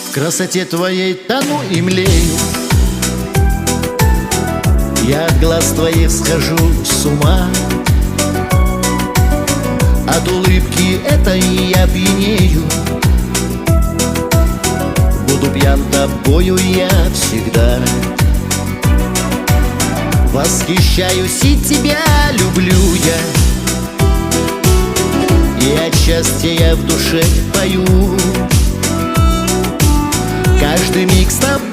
В красоте твоей тону и млею, я от глаз твоих схожу с ума. От улыбки этой я пьянею, буду пьян тобою я всегда. Восхищаюсь и тебя люблю я, и от счастья я в душе пою. Каждый миг с тобой